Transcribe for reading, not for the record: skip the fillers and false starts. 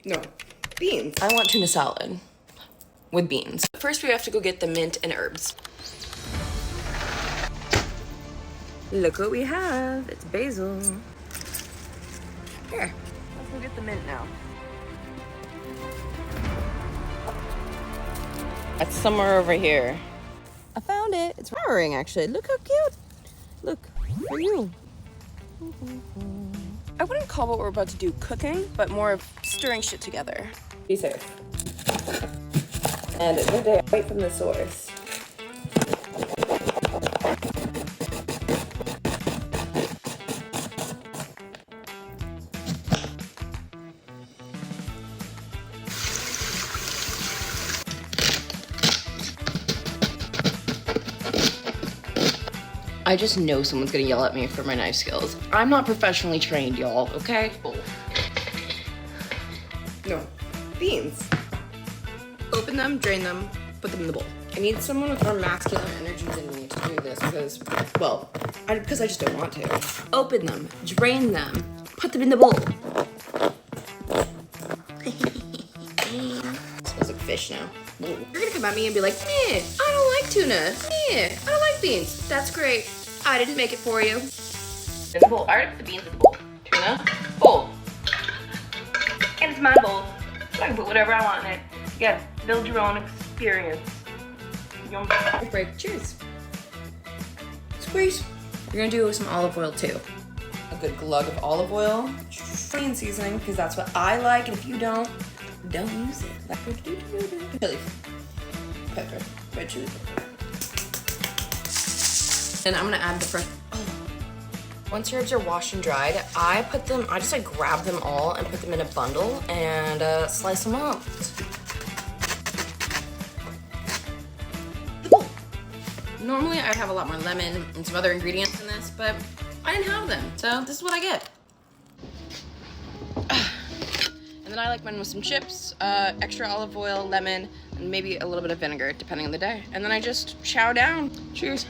No, beans. I want tuna salad with beans. First, we have to go get the mint and herbs. Look what we have. It's basil. Here, let's go get the mint now. That's somewhere over here. I found it. It's flowering, actually. Look how cute. Look, for you. I wouldn't call what we're about to do cooking, but more of stirring shit together. Be safe. And it's day right from the source. I just know someone's gonna yell at me for my knife skills. I'm not professionally trained, y'all, okay? No, beans. Open them, drain them, put them in the bowl. I need someone with more masculine energy than me to do this because, well, because I just don't want to. Open them, drain them, put them in the bowl. Smells like fish now. You're gonna come at me and be like, meh, I don't like tuna. Meh, I don't like beans. That's great. I didn't make it for you. In the bowl. I already put the beans in the bowl. Tuna, bowl. And it's my bowl. So I can put whatever I want in it. Yeah, build your own experience. Yum. Break. Cheers. Squeeze. You're gonna do some olive oil too. A good glug of olive oil. Plain seasoning, because that's what I like, and if you don't use it. Like chili. Pepper. Red chili pepper. And I'm gonna add the fresh. Oh. Once your herbs are washed and dried, I just like grab them all and put them in a bundle and slice them up. The bowl. Normally I'd have a lot more lemon and some other ingredients in this, but I didn't have them, so this is what I get. And then I like mine with some chips, extra olive oil, lemon, and maybe a little bit of vinegar, depending on the day. And then I just chow down. Cheers.